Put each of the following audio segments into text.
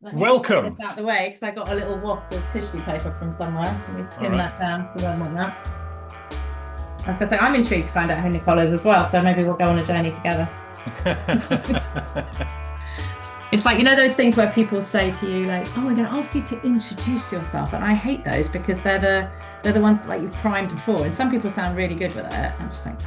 Let me just get Welcome. this out the way because I got a little waft of tissue paper from somewhere. Let me All pin right. that down because I don't want that. I was going to say, I'm intrigued to find out who Nicole is as well, so maybe we'll go on a journey together. It's like, those things where people say to you, like, oh, we're going to ask you to introduce yourself. And I hate those because they're the ones that like you've primed before. And some people sound really good with it. I just think,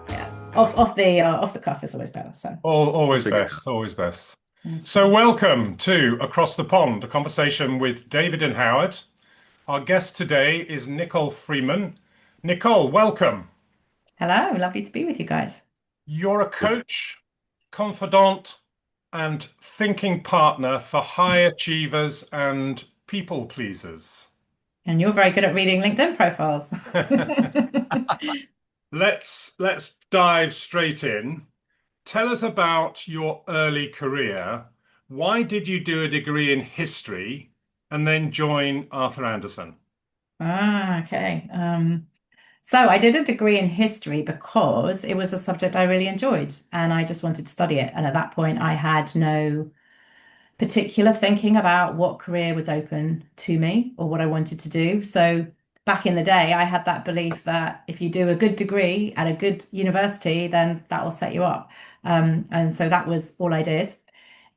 yeah, off the cuff is always better. So Always Figure it best, out. always best. that's So, fine. welcome to Across the Pond, a conversation with David and Howard. Our guest today is Nicole Freeman. Nicole, welcome. Hello, lovely to be with you guys. You're a coach, confidant, and thinking partner for high achievers and people pleasers. And you're very good at reading LinkedIn profiles. Let's dive straight in. Tell us about your early career. Why did you do a degree in history and then join Arthur Andersen? Okay. So I did a degree in history because it was a subject I really enjoyed and I just wanted to study it. And at that point, I had no particular thinking about what career was open to me or what I wanted to do. So back in the day, I had that belief that if you do a good degree at a good university, then that will set you up. And so that was all I did.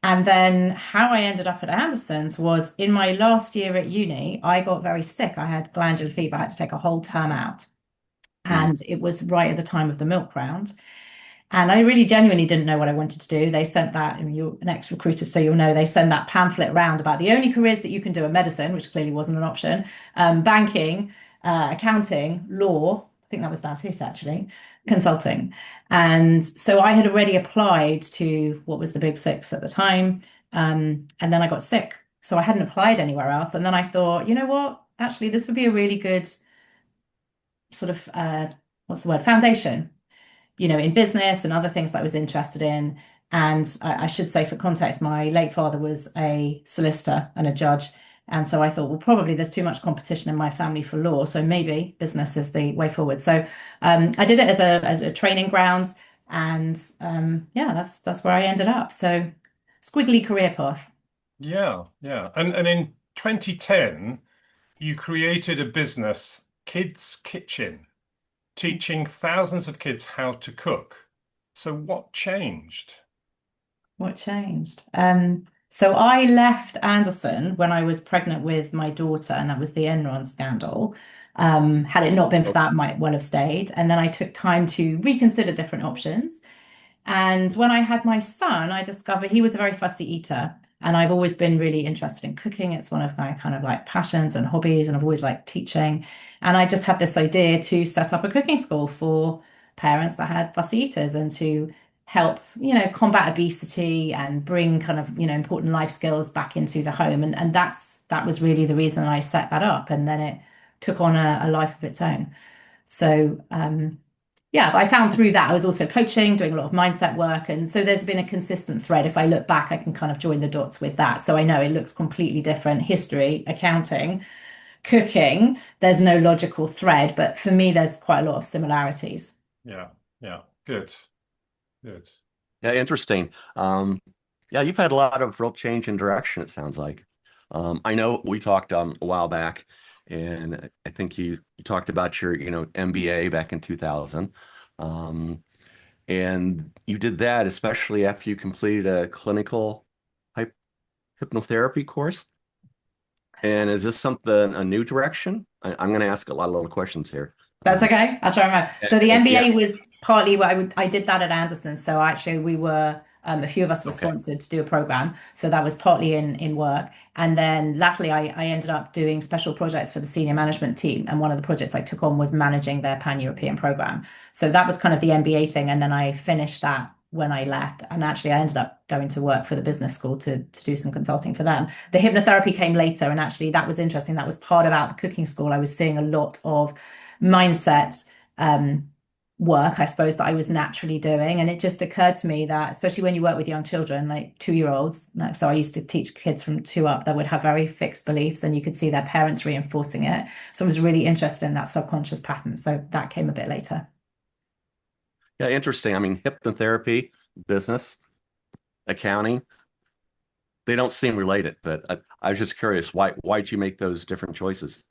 And then how I ended up at Anderson's was in my last year at uni, I got very sick. I had glandular fever. I had to take a whole term out. Mm. And it was right at the time of the milk round. And I really genuinely didn't know what I wanted to do. They sent that, and you're an ex-recruiter, so you'll know they send that pamphlet round about the only careers that you can do are medicine, which clearly wasn't an option, banking, accounting, law. I think that was about it, actually, consulting. And so I had already applied to what was the big six at the time. And then I got sick. So I hadn't applied anywhere else. And then I thought, you know what? Actually, this would be a really good sort of, what's the word, foundation in business and other things that I was interested in. And I should say, for context, my late father was a solicitor and a judge. And so I thought, well, probably there's too much competition in my family for law. So maybe business is the way forward. So I did it as a training ground. And yeah, that's where I ended up. So squiggly career path. Yeah, yeah. And in 2010, you created a business, Kids Kitchen, teaching thousands of kids how to cook. So what changed? What changed? So I left Anderson when I was pregnant with my daughter, and that was the Enron scandal. Had it not been for Okay. that, might well have stayed. And then I took time to reconsider different options. And when I had my son, I discovered he was a very fussy eater. And I've always been really interested in cooking. It's one of my kind of like passions and hobbies, and I've always liked teaching. And I just had this idea to set up a cooking school for parents that had fussy eaters and to help, combat obesity and bring kind of, important life skills back into the home. And that was really the reason I set that up. And then it took on a life of its own. So yeah, but I found through that I was also coaching, doing a lot of mindset work. And so there's been a consistent thread. If I look back, I can kind of join the dots with that. So I know it looks completely different. History, accounting, cooking, there's no logical thread, but for me, there's quite a lot of similarities. Yeah, yeah. Good, good. Yeah, interesting. Yeah, you've had a lot of real change in direction, it sounds like. I know we talked a while back, and I think you talked about your, MBA back in 2000. Um, and you did that especially after you completed a clinical hyp hypnotherapy course. And is this something, a new direction? I'm going to ask a lot of little questions here. That's okay. I'll try and remember. So the Yeah, MBA was partly what I did that at Anderson. So actually we were a few of us were okay. sponsored to do a program. So that was partly in work. And then latterly I ended up doing special projects for the senior management team. And one of the projects I took on was managing their pan-European program. So that was kind of the MBA thing. And then I finished that when I left. And actually I ended up going to work for the business school to do some consulting for them. The hypnotherapy came later. And actually that was interesting. That was part about the cooking school. I was seeing a lot of mindset work, I suppose, that I was naturally doing. And it just occurred to me that, especially when you work with young children, like 2 year olds, so I used to teach kids from two up that would have very fixed beliefs, and you could see their parents reinforcing it. So I was really interested in that subconscious pattern. So that came a bit later. Yeah, interesting. I mean, hypnotherapy, business, accounting. they don't seem related, but I was just curious, why'd you make those different choices?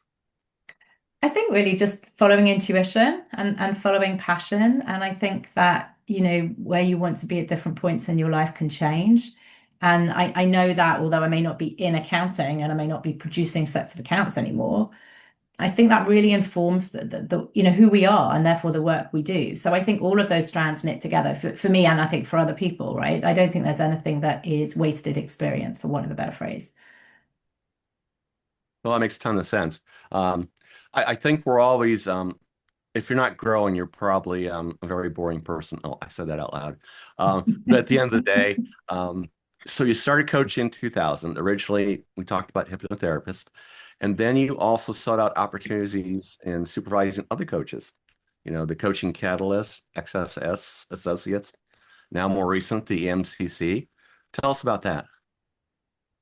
I think really just following intuition and following passion. And I think that, where you want to be at different points in your life can change. And I know that although I may not be in accounting and I may not be producing sets of accounts anymore, I think that really informs who we are and therefore the work we do. So I think all of those strands knit together for me and I think for other people, right? I don't think there's anything that is wasted experience, for want of a better phrase. Well, that makes a ton of sense. I think we're always, if you're not growing, you're probably a very boring person. Oh, I said that out loud. But at the end of the day, so you started coaching in 2000. Originally, we talked about hypnotherapist, and then you also sought out opportunities in supervising other coaches. The Coaching Catalyst, XFS Associates, now more recent, the EMCC. Tell us about that.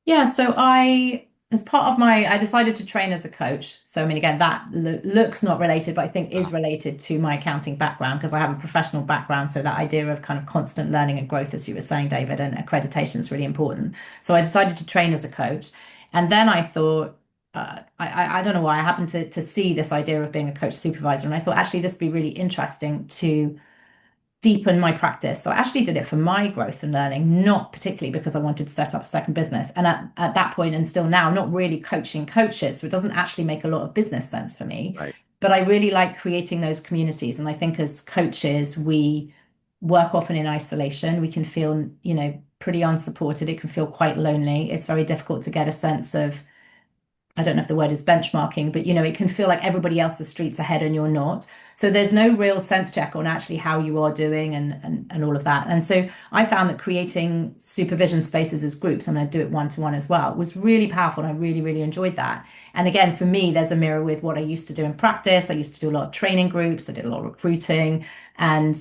Yeah, so as part of I decided to train as a coach. So, I mean, again, that looks not related, but I think is Ah, related to my accounting background because I have a professional background. So, that idea of kind of constant learning and growth, as you were saying, David, and accreditation is really important. So, I decided to train as a coach. And then I thought, I don't know why, I happened to see this idea of being a coach supervisor. And I thought, actually, this would be really interesting to deepen my practice. So I actually did it for my growth and learning, not particularly because I wanted to set up a second business. And at that point, and still now, I'm not really coaching coaches. So it doesn't actually make a lot of business sense for me. right. But I really like creating those communities. And I think as coaches, we work often in isolation. We can feel, pretty unsupported. It can feel quite lonely. It's very difficult to get a sense of, I don't know if the word is benchmarking, but it can feel like everybody else's streets ahead and you're not. So there's no real sense check on actually how you are doing and all of that. And so I found that creating supervision spaces as groups, and I do it one-to-one as well, was really powerful. And I really, really enjoyed that. And again, for me, there's a mirror with what I used to do in practice. I used to do a lot of training groups. I did a lot of recruiting. And,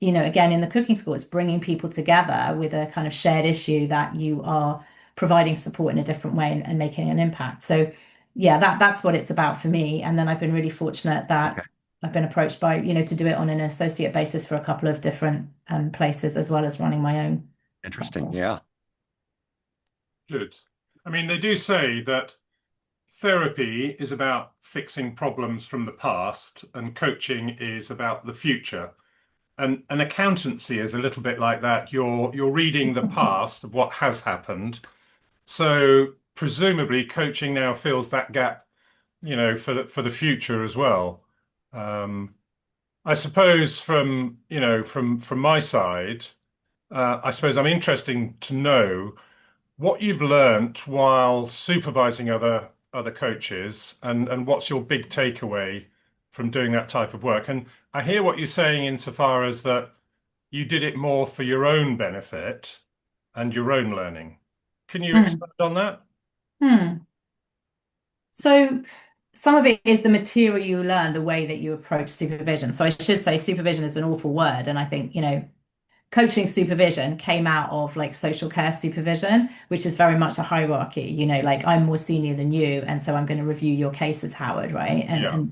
again, in the cooking school, it's bringing people together with a kind of shared issue that you are providing support in a different way and making an impact. So yeah, that's what it's about for me. And then I've been really fortunate Okay. that I've been approached by, to do it on an associate basis for a couple of different places, as well as running my own Interesting. platform. Yeah. Good. I mean, they do say that therapy is about fixing problems from the past, and coaching is about the future. And accountancy is a little bit like that. You're reading the past of what has happened. So presumably coaching now fills that gap, for the future as well. Um, I suppose from my side, I suppose I'm interested to know what you've learnt while supervising other coaches, and what's your big takeaway from doing that type of work. And I hear what you're saying insofar as that you did it more for your own benefit and your own learning. Can you Mm. expand on that? Hmm. So some of it is the material you learn, the way that you approach supervision. So I should say supervision is an awful word. And I think, coaching supervision came out of like social care supervision, which is very much a hierarchy, like I'm more senior than you, and so I'm going to review your cases, Howard, right? And Yeah.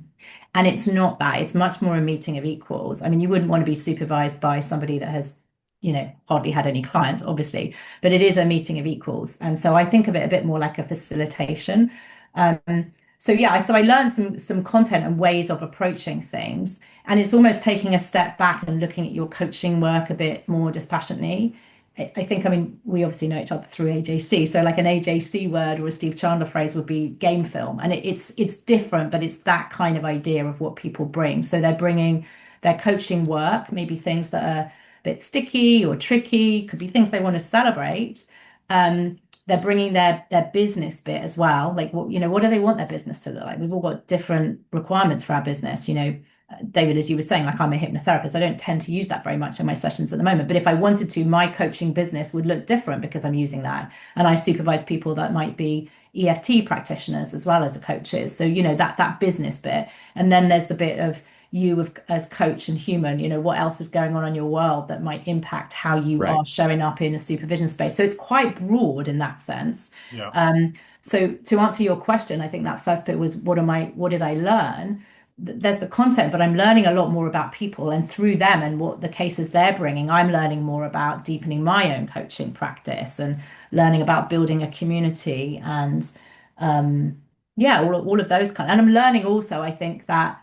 and it's not that. It's much more a meeting of equals. I mean, you wouldn't want to be supervised by somebody that has, hardly had any clients, obviously, but it is a meeting of equals. And so I think of it a bit more like a facilitation. So yeah, so I learned some content and ways of approaching things. And it's almost taking a step back and looking at your coaching work a bit more dispassionately. I think, I mean, we obviously know each other through AJC. So like an AJC word or a Steve Chandler phrase would be game film. And it's different, but it's that kind of idea of what people bring. So they're bringing their coaching work, maybe things that are a bit sticky or tricky, could be things they want to celebrate. Um, they're bringing their business bit as well. Like what do they want their business to look like? We've all got different requirements for our business. David, as you were saying, like I'm a hypnotherapist. I don't tend to use that very much in my sessions at the moment. But if I wanted to, my coaching business would look different because I'm using that. And I supervise people that might be EFT practitioners as well as coaches. So, that business bit. And then there's the bit of as coach and human, what else is going on in your world that might impact how you Right. are showing up in a supervision space. So it's quite broad in that sense. Yeah. So to answer your question, I think that first bit was what did I learn? there's the content, but I'm learning a lot more about people, and through them and what the cases they're bringing, I'm learning more about deepening my own coaching practice and learning about building a community and yeah, all of those kind. And I'm learning also, I think that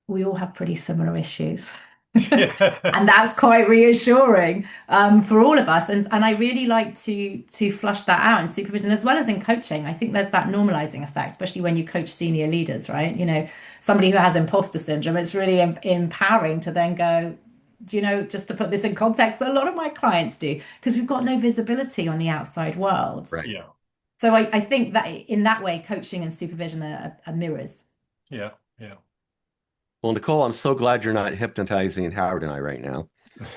we all have pretty similar issues. Yeah. And that's quite reassuring for all of us. And I really like to flush that out in supervision as well as in coaching. I think there's that normalizing effect, especially when you coach senior leaders, right? You know, somebody who has imposter syndrome, it's really empowering to then go, do you know, just to put this in context, a lot of my clients do, because we've got no visibility on the outside world. Right. Yeah. So I think that in that way, coaching and supervision are mirrors. Yeah. Yeah. Well, Nicole, I'm so glad you're not hypnotizing Howard and I right now.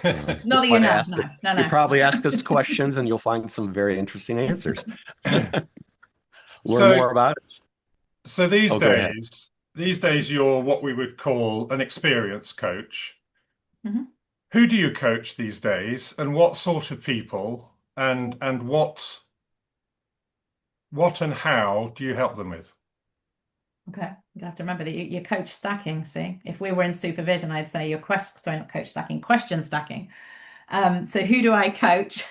Not that you know, no, no, You no. probably ask us questions and you'll find some very interesting answers. Learn So more about us. so Oh, go ahead. these days you're what we would call an experienced coach. Mhm. Who do you coach these days, and what sort of people, and what and how do you help them with? Okay, you have to remember that you're coach stacking. See, if we were in supervision, I'd say you're sorry, not coach stacking, question stacking. So who do I coach?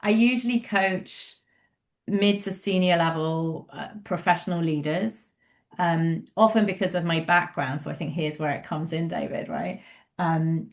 I usually coach mid to senior level professional leaders, often because of my background. So I think here's where it comes in, David, right?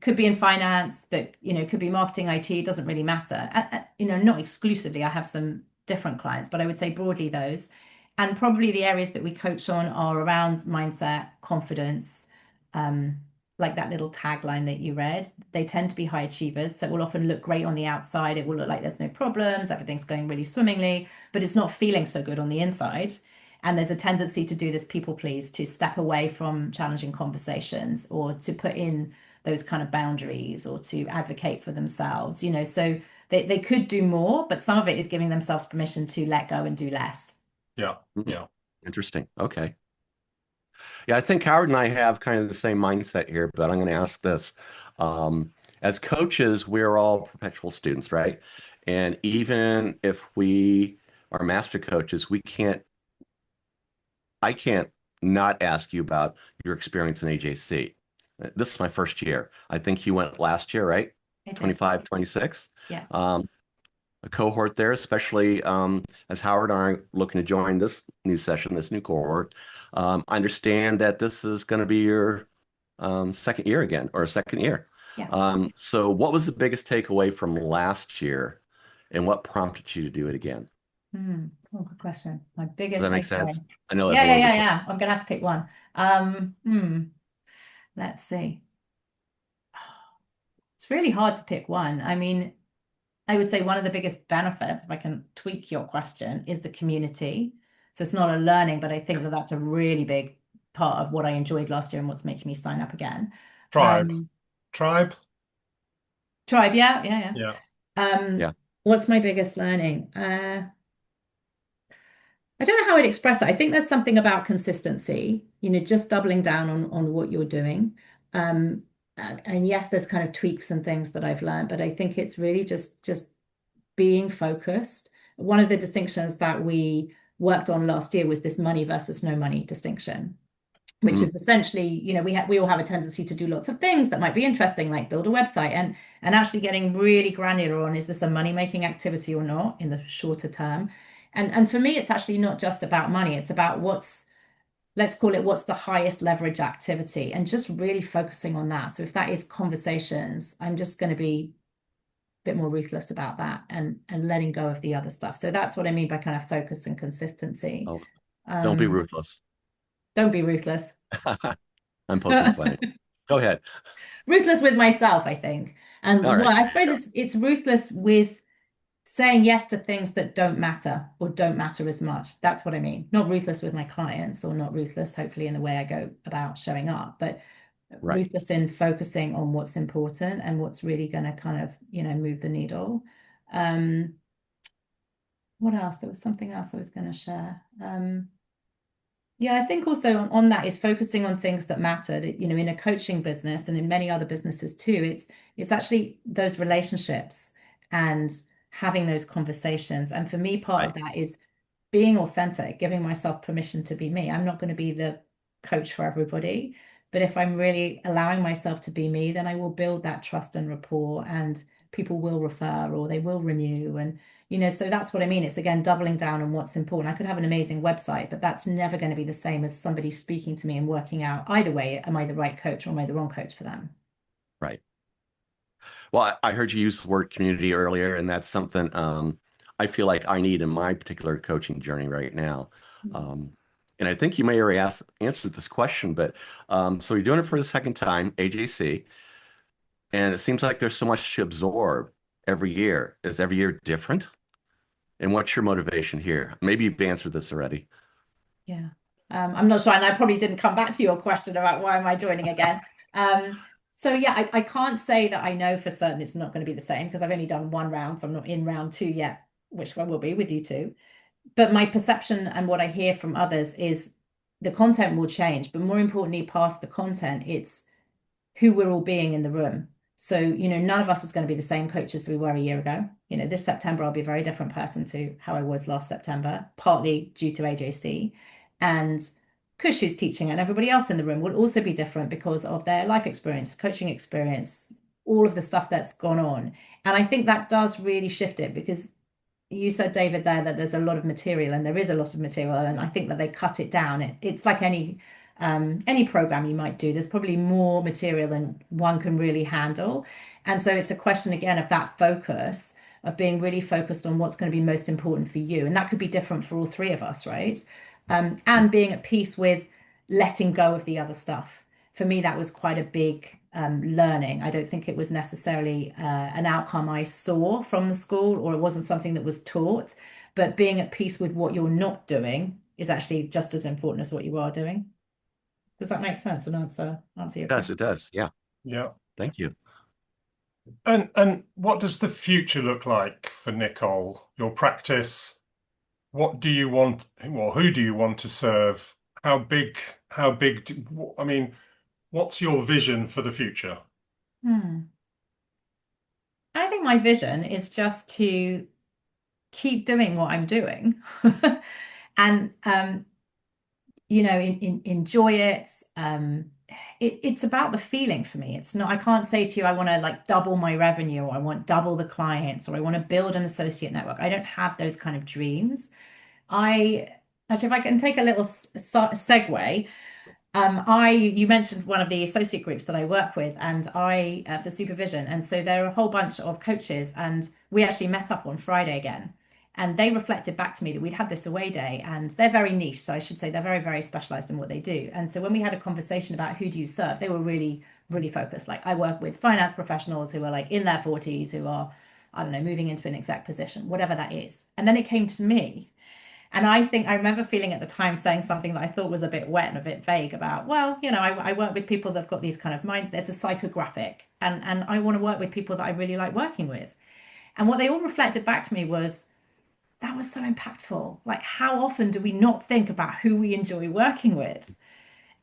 Could be in finance, but you know, could be marketing, IT, it doesn't really matter. You know, not exclusively. I have some different clients, but I would say broadly those. And probably the areas that we coach on are around mindset, confidence, um, like that little tagline that you read. They tend to be high achievers, so it will often look great on the outside. It will look like there's no problems, everything's going really swimmingly, but it's not feeling so good on the inside. And there's a tendency to do this people please, to step away from challenging conversations or to put in those kind of boundaries or to advocate for themselves, you know. So they could do more, but some of it is giving themselves permission to let go and do less. Yeah. Mm, Yeah. interesting. Okay. Yeah, I think Howard and I have kind of the same mindset here, but I'm going to ask this. As coaches, we're all perpetual students, right? And even if we are master coaches, I can't not ask you about your experience in AJC. This is my first year. I think you went last year, right? I did. 25, 26. Yeah. A cohort there, especially as Howard and I are looking to join this new session, this new cohort. I understand that this is going to be your second year again, or second year. Yeah. So what was the biggest takeaway from last year, and what prompted you to do it again? Oh, good question. My Does biggest that make takeaway. sense? I know that's Yeah, a yeah, loaded yeah, question. yeah. I'm gonna have to pick one. Let's see. It's really hard to pick one. I mean, I would say one of the biggest benefits, if I can tweak your question, is the community. So it's not a learning, but I think that that's a really big part of what I enjoyed last year and what's making me sign up again. Tribe. Um, Tribe. Tribe, yeah, yeah, Yeah. yeah. Yeah. What's my biggest learning? I don't know how I'd express it. I think there's something about consistency, you know, just doubling down on what you're doing. And yes, there's kind of tweaks and things that I've learned, but I think it's really just being focused. One of the distinctions that we worked on last year was this money versus no money distinction, which Mm, is essentially, you know, we all have a tendency to do lots of things that might be interesting, like build a website, and actually getting really granular on, is this a money making activity or not in the shorter term? And for me, it's actually not just about money. It's about let's call it, what's the highest leverage activity, and just really focusing on that. So if that is conversations, I'm just going to be a bit more ruthless about that and letting go of the other stuff. So that's what I mean by kind of focus and consistency. oh, don't be Um, ruthless. don't be ruthless. I'm poking fun. Go ahead. Ruthless with myself, I think. All And right. well, I suppose it's ruthless with saying yes to things that don't matter or don't matter as much. That's what I mean. Not ruthless with my clients, or not ruthless, hopefully, in the way I go about showing up, but Right. ruthless in focusing on what's important and what's really going to kind of, you know, move the needle. Um, what else? There was something else I was going to share. Yeah, I think also on that is focusing on things that matter. You know, in a coaching business and in many other businesses too, it's actually those relationships and having those conversations. And for me, part Right. of that is being authentic, giving myself permission to be me. I'm not going to be the coach for everybody. But if I'm really allowing myself to be me, then I will build that trust and rapport, and people will refer or they will renew. And, so that's what I mean. It's again doubling down on what's important. I could have an amazing website, but that's never going to be the same as somebody speaking to me and working out either way, am I the right coach or am I the wrong coach for them? Right. Well, I heard you use the word community earlier, and that's something I feel like I need in my particular coaching journey right now. Um, and I think you may already answered this question, but so you're doing it for the second time, AJC, and it seems like there's so much to absorb every year. Is every year different? And what's your motivation here? Maybe you've answered this already. Yeah. I'm not sure, and I probably didn't come back to your question about why am I joining again. So yeah, I can't say that I know for certain it's not going to be the same because I've only done one round, so I'm not in round two yet, which one will be with you two. But my perception and what I hear from others is the content will change, but more importantly, past the content, it's who we're all being in the room. So, none of us was going to be the same coach as we were a year ago. This September, I'll be a very different person to how I was last September, partly due to AJC. And Kush, who's teaching, and everybody else in the room will also be different because of their life experience, coaching experience, all of the stuff that's gone on. And I think that does really shift it because you said, David, there that there's a lot of material, and there is a lot of material, and I think that they cut it down. It's like any program you might do. There's probably more material than one can really handle, and so it's a question again of that focus of being really focused on what's going to be most important for you, and that could be different for all three of us, right? And being at peace with letting go of the other stuff. For me, that was quite a big learning. I don't think it was necessarily an outcome I saw from the school, or it wasn't something that was taught, but being at peace with what you're not doing is actually just as important as what you are doing. Does that make sense and answer your Yes, question? it does. Yeah. Yeah. Thank you. And what does the future look like for Nicole? Your practice? What do you want? Well, who do you want to serve? How big? I mean, what's your vision for the future? Hmm. I think my vision is just to keep doing what I'm doing and enjoy it. It's about the feeling for me. It's not, I can't say to you, I want to like double my revenue, or I want double the clients, or I want to build an associate network. I don't have those kind of dreams. I Actually, if I can take a little segue, you mentioned one of the associate groups that I work with, and I for supervision, and so there are a whole bunch of coaches, and we actually met up on Friday again, and they reflected back to me that we'd had this away day, and they're very niche, so I should say they're very, very specialized in what they do. And so when we had a conversation about who do you serve, they were really, really focused. Like I work with finance professionals who are like in their 40s, who are, I don't know, moving into an exec position, whatever that is. And then it came to me. And I think I remember feeling at the time saying something that I thought was a bit wet and a bit vague about, well, I work with people that've got these kind of mind, there's a psychographic, and I want to work with people that I really like working with. And what they all reflected back to me was that was so impactful. Like, how often do we not think about who we enjoy working with?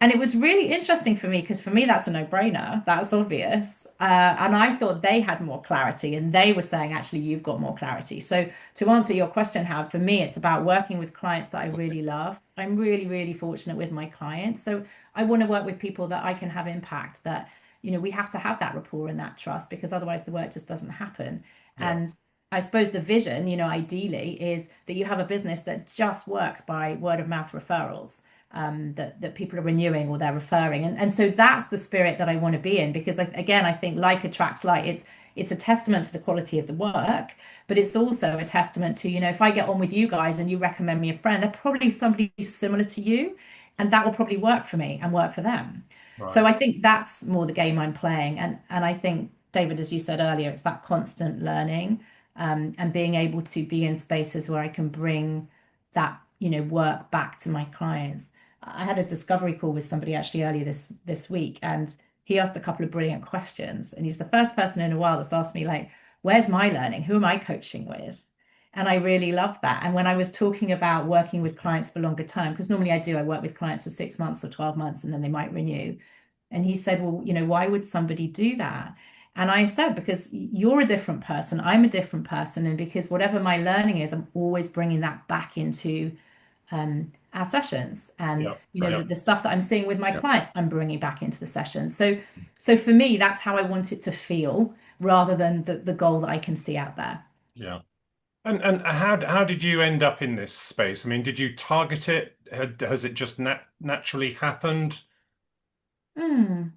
And it was really interesting for me because for me, that's a no-brainer. That's obvious. And I thought they had more clarity, and they were saying, actually, you've got more clarity. So to answer your question, Howard, for me, it's about working with clients that I really love. I'm really, really fortunate with my clients. So I want to work with people that I can have impact, that, we have to have that rapport and that trust because otherwise the work just doesn't happen. Yeah. And I suppose the vision, ideally, is that you have a business that just works by word of mouth referrals, that people are renewing or they're referring. And so that's the spirit that I want to be in because, again, I think like attracts like. It's a testament to the quality of the work, but it's also a testament to, if I get on with you guys and you recommend me a friend, they're probably somebody similar to you, and that will probably work for me and work for them. So Right. I think that's more the game I'm playing. And I think, David, as you said earlier, it's that constant learning, and being able to be in spaces where I can bring that, work back to my clients. I had a discovery call with somebody actually earlier this week, and he asked a couple of brilliant questions. And he's the first person in a while that's asked me, like, where's my learning? Who am I coaching with? And I really love that. And when I was talking about working with clients for longer term, because normally I work with clients for 6 months or 12 months, and then they might renew. And he said, well, why would somebody do that? And I said, because you're a different person, I'm a different person. And because whatever my learning is, I'm always bringing that back into our sessions, and Yeah. Right. the stuff that I'm seeing with my Yeah. clients, I'm bringing back into the session. So for me, that's how I want it to feel, rather than the goal that I can see out there. Yeah. And how did you end up in this space? I mean, did you target it? Has it just naturally happened? Hmm.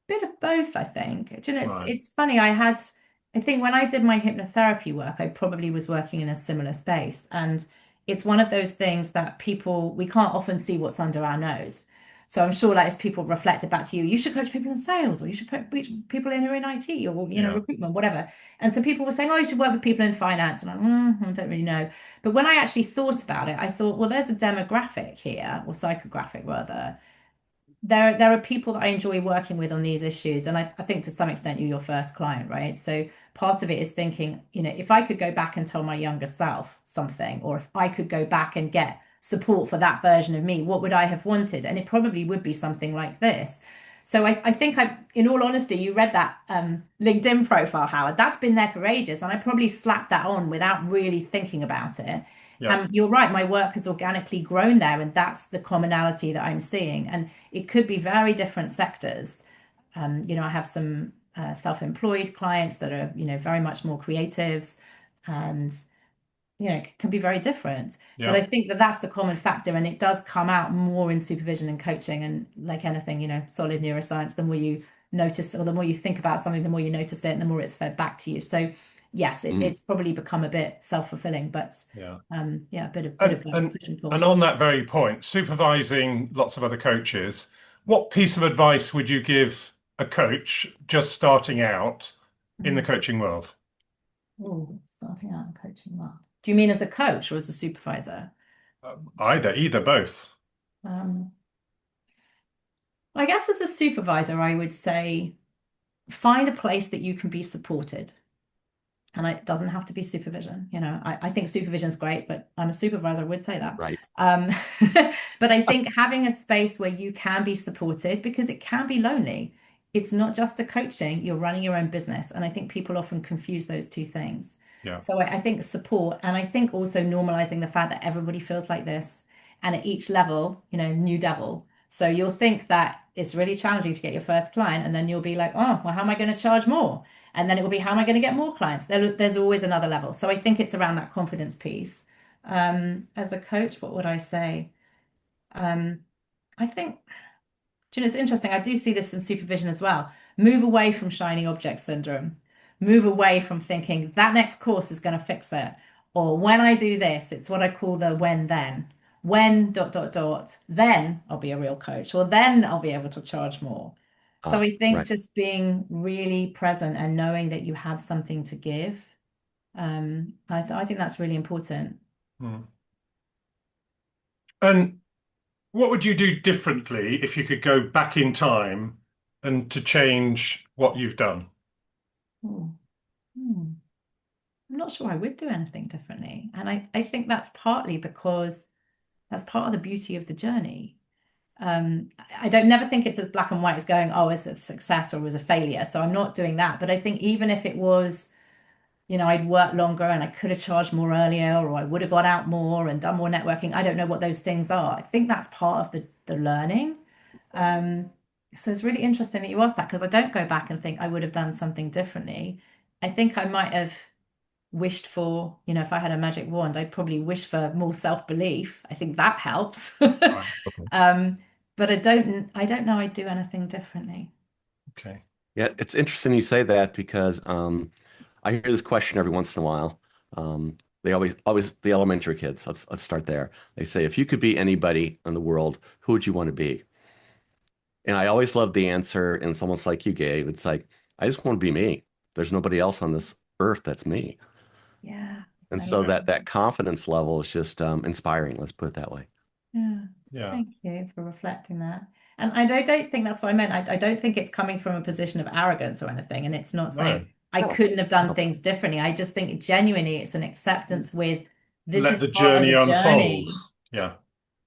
Bit of both, I think. Do you know, Right. it's funny. I think when I did my hypnotherapy work, I probably was working in a similar space. And it's one of those things that we can't often see what's under our nose. So I'm sure, like, as people reflected back to you, you should coach people in sales, or you should put people in who are in IT, or, Yeah. recruitment, whatever. And so people were saying, oh, you should work with people in finance. And I don't really know. But when I actually thought about it, I thought, well, there's a demographic here, or psychographic rather. There are people that I enjoy working with on these issues, and I think to some extent you're your first client, right? So part of it is thinking, if I could go back and tell my younger self something, or if I could go back and get support for that version of me, what would I have wanted? And it probably would be something like this. So I think in all honesty, you read that LinkedIn profile, Howard. That's been there for ages, and I probably slapped that on without really thinking about it. Yeah. And you're right, my work has organically grown there, and that's the commonality that I'm seeing. And it could be very different sectors. I have some self-employed clients that are, very much more creatives, and it can be very different. But Yeah. I think that that's the common factor, and it does come out more in supervision and coaching. And like anything, solid neuroscience, the more you notice, or the more you think about something, the more you notice it, and the more it's fed back to you. So yes, Mm. it's probably become a bit self-fulfilling, but Yeah. yeah, a bit of And both, and push and and pull. on that very point, supervising lots of other coaches, what piece of advice would you give a coach just starting out in the Mm. coaching world? Oh, starting out in coaching world. Do you mean as a coach or as a supervisor? Either, both. Um, I guess as a supervisor, I would say find a place that you can be supported. And it doesn't have to be supervision. I think supervision is great, but I'm a supervisor, I would say that. Right. Um, but I think having a space where you can be supported, because it can be lonely. It's not just the coaching, you're running your own business. And I think people often confuse those two things. Yeah. So I think support, and I think also normalizing the fact that everybody feels like this. And at each level, new devil. So you'll think that it's really challenging to get your first client, and then you'll be like, oh, well, how am I going to charge more? And then it will be, how am I going to get more clients? There's always another level. So I think it's around that confidence piece. As a coach, what would I say? Um, I think, it's interesting. I do see this in supervision as well. Move away from shiny object syndrome. Move away from thinking that next course is going to fix it. Or when I do this, it's what I call the when then. When dot dot dot, then I'll be a real coach, or then I'll be able to charge more. So I think Right. just being really present and knowing that you have something to give, I think that's really important. Hmm. And what would you do differently if you could go back in time and to change what you've done? Oh, hmm. I'm not sure I would do anything differently. And I think that's partly because that's part of the beauty of the journey. I don't never think it's as black and white as going, oh, it's a success or was a failure. So I'm not doing that. But I think even if it was, I'd worked longer and I could have charged more earlier, or I would have got out more and done more networking. I don't know what those things are. I think that's part of the learning. Um, so it's really interesting that you asked that, because I don't go back and think I would have done something differently. I think I might have wished for, if I had a magic wand, I'd probably wish for more self-belief. I think that helps. Right. Okay. Um, but I don't know I'd do anything differently. Okay. Yeah, it's interesting you say that because I hear this question every once in a while. They always the elementary kids. Let's start there. They say, if you could be anybody in the world, who would you want to be? And I always love the answer, and it's almost like you gave. It's like, I just want to be me. There's nobody else on this earth that's me. Yeah. And I so Yeah. that confidence level is just inspiring. Let's put it that way. Yeah. Yeah. Thank you for reflecting that. And I don't think that's what I meant. I don't think it's coming from a position of arrogance or anything. And it's not saying No. I No, couldn't have done no. things differently. I just think genuinely it's an acceptance with, this Let is the part of journey the unfold. journey. Yeah.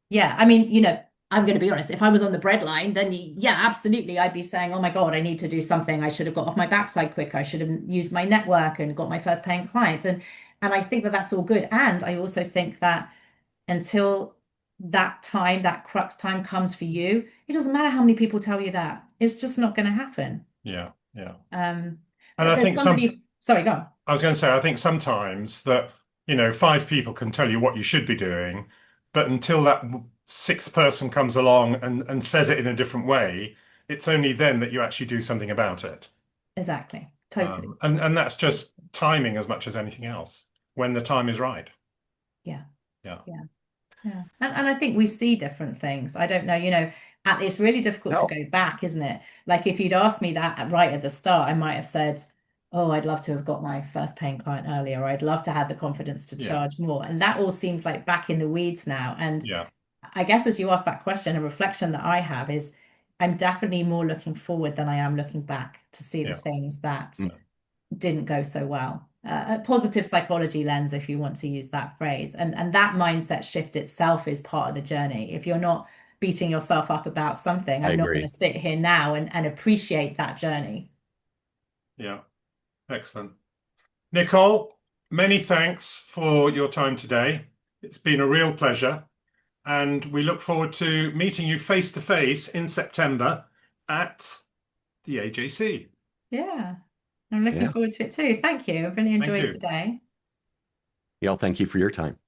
Yeah, I mean, I'm going to be honest. If I was on the bread line, then yeah, absolutely, I'd be saying, "Oh my God, I need to do something. I should have got off my backside quicker. I should have used my network and got my first paying clients." And I think that that's all good. And I also think that until that time, that crux time comes for you, it doesn't matter how many people tell you that. It's just not going to happen. Yeah, yeah. Um, And I there's think somebody, sorry, go on. I was going to say, I think sometimes that, you know, five people can tell you what you should be doing, but until that sixth person comes along and says it in a different way, it's only then that you actually do something about it. Exactly. Totally. And that's just timing as much as anything else, when the time is right. Yeah. Yeah. Yeah. Yeah. And I think we see different things. I don't know, it's really difficult to No. go back, isn't it? Like if you'd asked me that right at the start, I might have said, oh, I'd love to have got my first paying client earlier, or I'd love to have the confidence to Yeah. charge more. And that all seems like back in the weeds now. And Yeah. I guess as you ask that question, a reflection that I have is I'm definitely more looking forward than I am looking back to see the Yeah. things that Mm. didn't go so well. A positive psychology lens, if you want to use that phrase. And that mindset shift itself is part of the journey. If you're not beating yourself up about something, I I'm not going agree. to sit here now and appreciate that journey. Yeah. Excellent. Nicole, many thanks for your time today. It's been a real pleasure, and we look forward to meeting you face to face in September at the AJC. Yeah, I'm looking Yeah. forward to it too. Thank you. I've really Thank enjoyed you. today. Yael, thank you for your time.